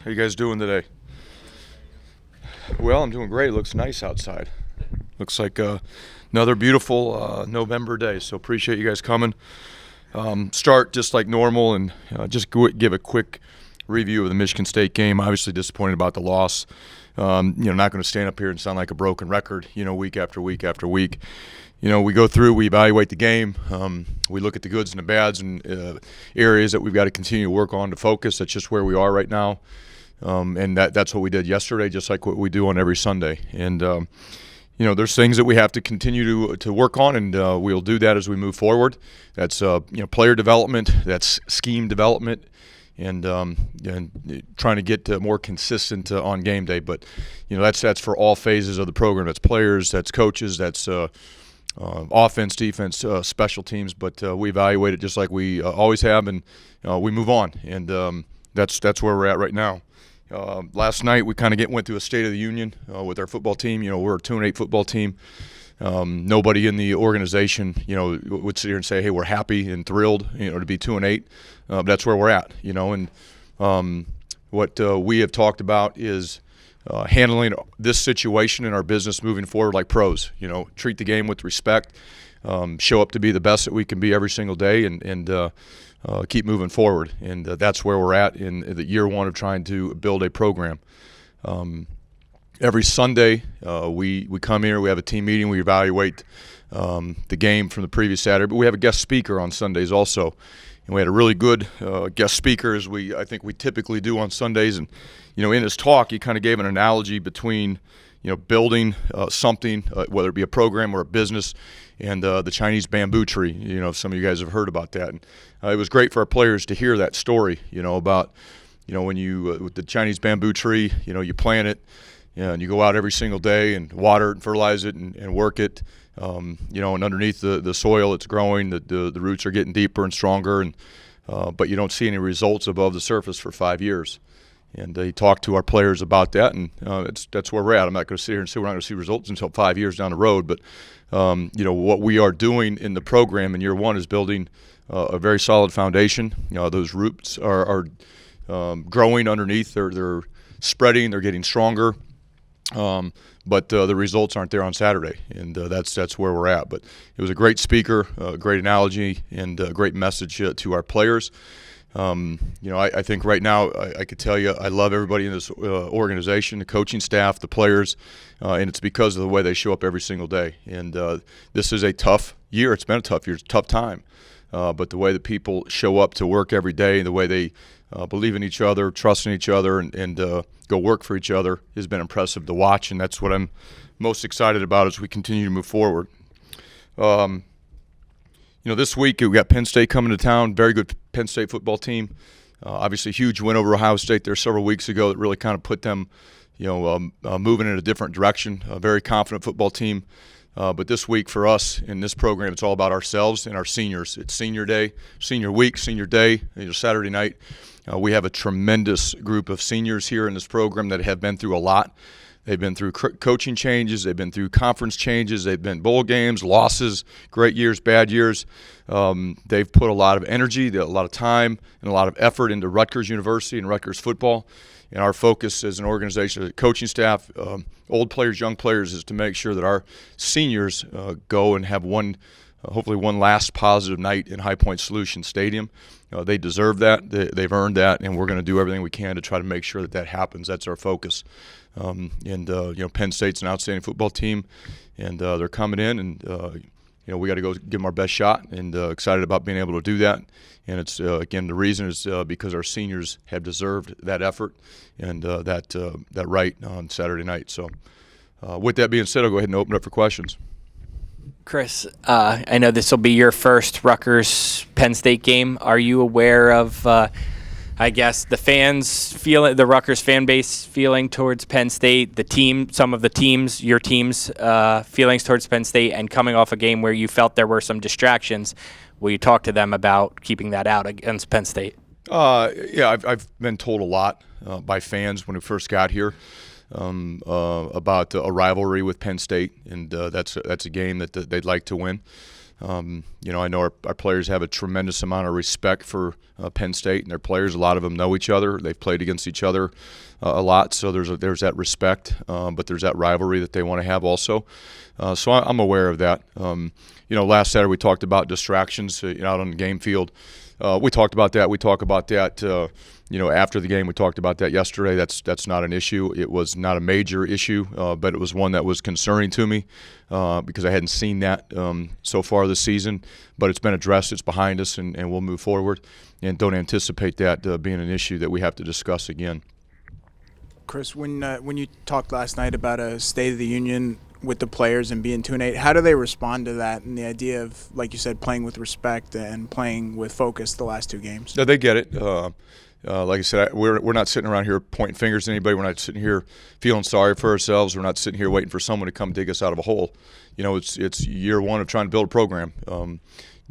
How you guys doing today? Well, I'm doing great. It looks nice outside. Looks like another beautiful November day, so appreciate you guys coming. Start just like normal and just give a quick review of the Michigan State game. Obviously disappointed about the loss. Not going to stand up here and sound like a broken record, week after week after week. We go through, we evaluate the game. We look at the goods and the bads and areas that we've got to continue to work on to focus. That's just where we are right now. And that's what we did yesterday, just like what we do on every Sunday. And, there's things that we have to continue to work on, and we'll do that as we move forward. That's, player development, that's scheme development, and trying to get more consistent on game day. But, that's for all phases of the program. That's players, that's coaches, that's offense, defense, special teams. But we evaluate it just like we always have, and we move on. And that's where we're at right now. Last night we kind of went through a State of the Union with our football team. We're a 2-8 football team. Nobody in the organization, would sit here and say, "Hey, we're happy and thrilled, to be 2-8." That's where we're at, And what we have talked about is handling this situation in our business moving forward like pros. Treat the game with respect. Show up to be the best that we can be every single day, and keep moving forward. And that's where we're at in the year one of trying to build a program. Every Sunday, we come here, we have a team meeting, we evaluate the game from the previous Saturday, but we have a guest speaker on Sundays also. And we had a really good guest speaker, as I think we typically do on Sundays. And, in his talk, he kind of gave an analogy between, building something, whether it be a program or a business, and the Chinese bamboo tree. If some of you guys have heard about that. And it was great for our players to hear that story, about, when you, with the Chinese bamboo tree, you plant it, and you go out every single day and water it and fertilize it and work it. And underneath the soil it's growing, the roots are getting deeper and stronger, and but you don't see any results above the surface for 5 years. And he talked to our players about that, and that's where we're at. I'm not going to sit here and say we're not going to see results until 5 years down the road, but what we are doing in the program in year one is building a very solid foundation. Those roots are growing underneath. They're spreading. They're getting stronger. But the results aren't there on Saturday, and that's where we're at. But it was a great speaker, a great analogy, and a great message to our players. I think right now I could tell you I love everybody in this organization, the coaching staff, the players, and it's because of the way they show up every single day. And this is a tough year. It's been a tough year. It's a tough time. But the way that people show up to work every day, the way they believe in each other, trust in each other, and go work for each other has been impressive to watch, and that's what I'm most excited about as we continue to move forward. This week we've got Penn State coming to town, very good Penn State football team. Obviously a huge win over Ohio State there several weeks ago that really kind of put them, moving in a different direction, a very confident football team. But this week for us in this program, it's all about ourselves and our seniors. It's senior day, senior week, senior day, Saturday night. We have a tremendous group of seniors here in this program that have been through a lot. They've been through coaching changes. They've been through conference changes. They've been bowl games, losses, great years, bad years. They've put a lot of energy, a lot of time, and a lot of effort into Rutgers University and Rutgers football. And our focus as an organization, coaching staff, old players, young players, is to make sure that our seniors go and have hopefully one last positive night in High Point Solution Stadium. They deserve that. They've earned that, and we're going to do everything we can to try to make sure that happens. That's our focus. Penn State's an outstanding football team, and they're coming in, and we got to go give them our best shot, and excited about being able to do that. And it's again, the reason is because our seniors have deserved that effort and that right on Saturday night. So with that being said, I'll go ahead and open it up for questions. Chris, I know this will be your first Rutgers-Penn State game. Are you aware of, the Rutgers fan base feeling towards Penn State, the team, some of the teams, your team's feelings towards Penn State, and coming off a game where you felt there were some distractions? Will you talk to them about keeping that out against Penn State? I've been told a lot by fans when we first got here. About a rivalry with Penn State, and that's a game that they'd like to win. I know our players have a tremendous amount of respect for Penn State and their players. A lot of them know each other. They've played against each other a lot, so there's that respect, but there's that rivalry that they want to have also. So I'm aware of that. Last Saturday we talked about distractions out on the game field. We talked about that. We talk about that. After the game, we talked about that yesterday. That's not an issue. It was not a major issue, but it was one that was concerning to me because I hadn't seen that so far this season. But it's been addressed. It's behind us, and we'll move forward. And don't anticipate that being an issue that we have to discuss again. Chris, when you talked last night about a State of the Union with the players and being 2-8, how do they respond to that and the idea of, like you said, playing with respect and playing with focus the last two games? Yeah, they get it. Like I said, we're not sitting around here pointing fingers at anybody. We're not sitting here feeling sorry for ourselves. We're not sitting here waiting for someone to come dig us out of a hole. It's year one of trying to build a program.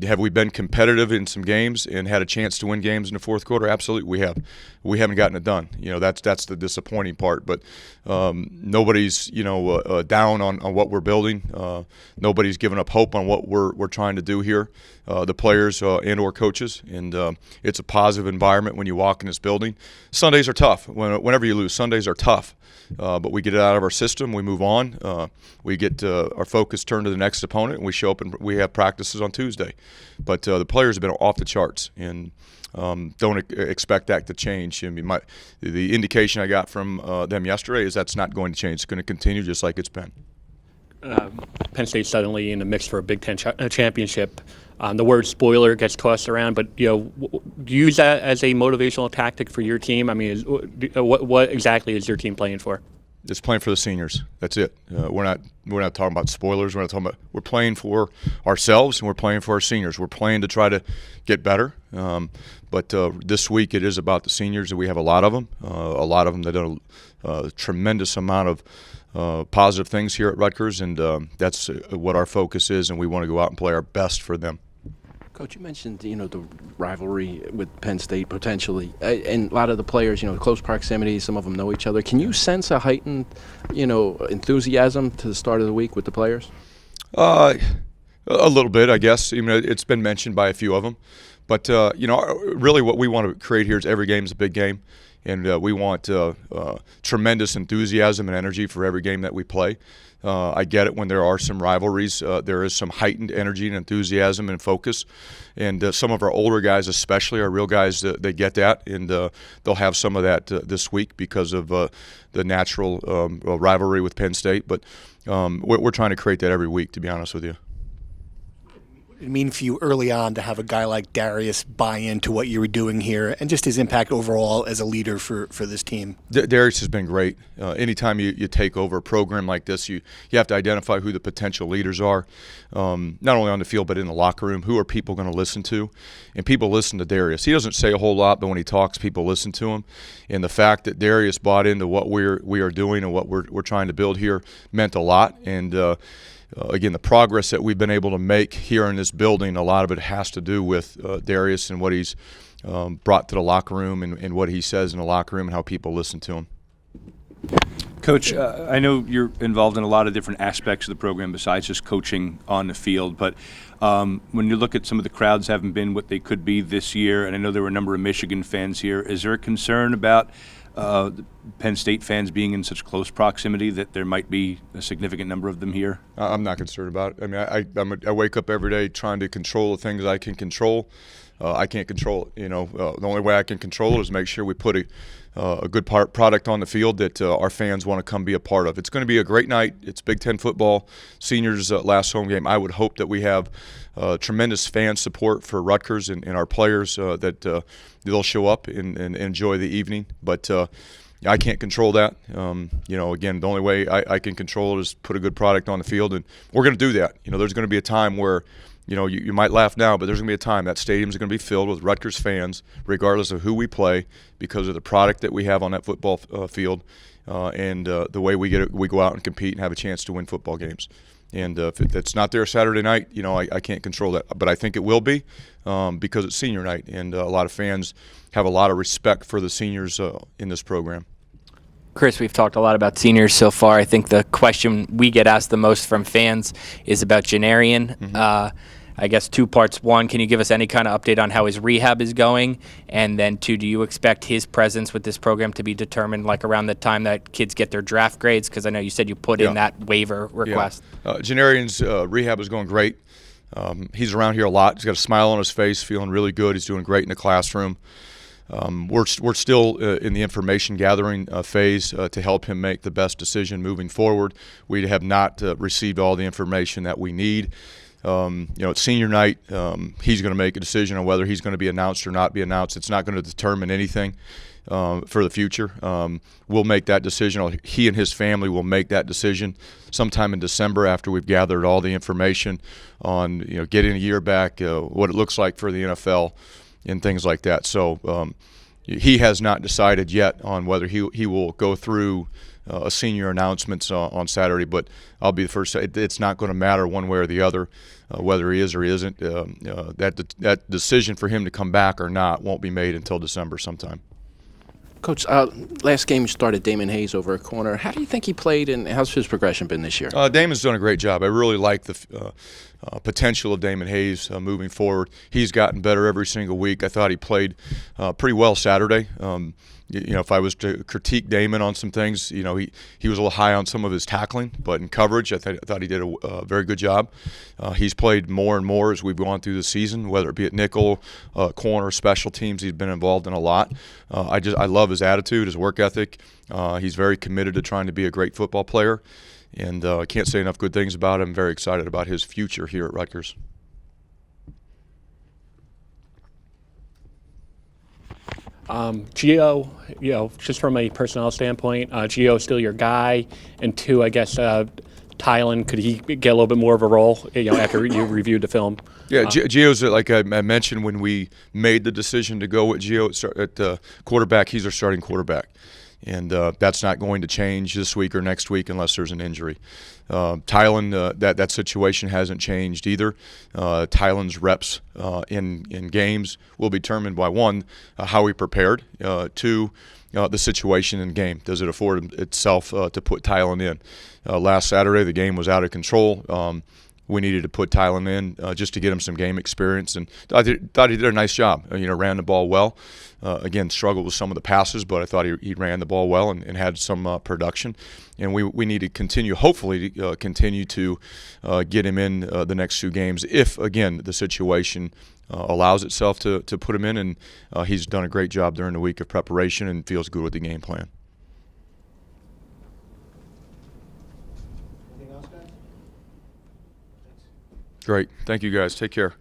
Have we been competitive in some games and had a chance to win games in the fourth quarter? Absolutely, we have. We haven't gotten it done. That's the disappointing part. But nobody's down on what we're building. Nobody's given up hope on what we're trying to do here. The players and/or coaches, and it's a positive environment when you walk in this building. Sundays are tough. Whenever you lose, Sundays are tough. But we get it out of our system. We move on. We get our focus turned to the next opponent, and we show up and we have practices on Tuesday. But the players have been off the charts, and don't expect that to change. I mean, the indication I got from them yesterday is that's not going to change. It's going to continue just like it's been. Penn State suddenly in the mix for a Big Ten championship. The word spoiler gets tossed around, but do you use that as a motivational tactic for your team? I mean, what exactly is your team playing for? It's playing for the seniors. That's it. We're not talking about spoilers. We're playing for ourselves and we're playing for our seniors. We're playing to try to get better. But this week it is about the seniors, and we have a lot of them. A lot of them that done a tremendous amount of positive things here at Rutgers, and that's what our focus is, and we want to go out and play our best for them. Coach, you mentioned the rivalry with Penn State potentially, and a lot of the players, close proximity. Some of them know each other. Can you sense a heightened, enthusiasm to the start of the week with the players? A little bit, I guess. It's been mentioned by a few of them, but really, what we want to create here is every game is a big game, and we want tremendous enthusiasm and energy for every game that we play. I get it when there are some rivalries. There is some heightened energy and enthusiasm and focus. And some of our older guys, especially our real guys, they get that. And they'll have some of that this week because of the natural rivalry with Penn State. But we're trying to create that every week, to be honest with you. It mean for you early on to have a guy like Darius buy into what you were doing here and just his impact overall as a leader for this team? Darius has been great. Anytime you take over a program like this, you have to identify who the potential leaders are, not only on the field but in the locker room. Who are people going to listen to? And people listen to Darius. He doesn't say a whole lot, but when he talks, people listen to him. And the fact that Darius bought into what we are doing and what we're trying to build here meant a lot. And again, the progress that we've been able to make here in this building, a lot of it has to do with Darius and what he's brought to the locker room and what he says in the locker room and how people listen to him. Coach, I know you're involved in a lot of different aspects of the program besides just coaching on the field, but when you look at some of the crowds haven't been what they could be this year, and I know there were a number of Michigan fans here, is there a concern about the Penn State fans being in such close proximity that there might be a significant number of them here? I'm not concerned about it. I mean, I wake up every day trying to control the things I can control. I can't control it. The only way I can control it is make sure we put a good product on the field that our fans want to come be a part of. It's going to be a great night. It's Big Ten football, seniors' last home game. I would hope that we have tremendous fan support for Rutgers and our players, that they'll show up and enjoy the evening. But I can't control that. Again, the only way I can control it is put a good product on the field, and we're going to do that. There's going to be a time where you might laugh now, but there's going to be a time that stadium's going to be filled with Rutgers fans, regardless of who we play, because of the product that we have on that football field, and the way we go out and compete and have a chance to win football games. And if it's not there Saturday night, I can't control that. But I think it will be because it's senior night, and a lot of fans have a lot of respect for the seniors in this program. Chris, we've talked a lot about seniors so far. I think the question we get asked the most from fans is about Janarian. Mm-hmm. I guess 2 parts. 1, can you give us any kind of update on how his rehab is going? And then 2, do you expect his presence with this program to be determined like around the time that kids get their draft grades? Because I know you said you put in that waiver request. Janarian's rehab is going great. He's around here a lot. He's got a smile on his face, feeling really good. He's doing great in the classroom. We're still in the information gathering phase to help him make the best decision moving forward. We have not received all the information that we need. It's senior night. He's going to make a decision on whether he's going to be announced or not be announced. It's not going to determine anything for the future. We'll make that decision. He and his family will make that decision sometime in December after we've gathered all the information on getting a year back, what it looks like for the NFL, and things like that. So he has not decided yet on whether he will go through a senior announcements on Saturday, but I'll be the first. It's not going to matter one way or the other whether he is or he isn't. That decision for him to come back or not won't be made until December sometime. Coach, last game you started Damon Hayes over a corner. How do you think he played, and how's his progression been this year? Damon's done a great job. I really like the potential of Damon Hayes moving forward. He's gotten better every single week. I thought he played pretty well Saturday. If I was to critique Damon on some things, he was a little high on some of his tackling, but in coverage, I thought he did a very good job. He's played more and more as we've gone through the season, whether it be at nickel, corner, special teams. He's been involved in a lot. I love his attitude, his work ethic. He's very committed to trying to be a great football player, and I can't say enough good things about him. I'm very excited about his future here at Rutgers. Gio, just from a personnel standpoint, Gio is still your guy, and 2, I guess Tylen, could he get a little bit more of a role? After you reviewed the film. Yeah, Gio's like I mentioned when we made the decision to go with Gio at quarterback. He's our starting quarterback, and that's not going to change this week or next week unless there's an injury. Tylen, that situation hasn't changed either. Tylen's reps in games will be determined by 1, how he prepared, 2, the situation in game. Does it afford itself to put Tylen in? Last Saturday, the game was out of control. We needed to put Tylen in just to get him some game experience, and I thought he did a nice job. Ran the ball well. Again, struggled with some of the passes, but I thought he ran the ball well and had some production. And we need to continue, hopefully, continue to get him in the next 2 games if, again, the situation allows itself to put him in. And he's done a great job during the week of preparation and feels good with the game plan. Great. Thank you, guys. Take care.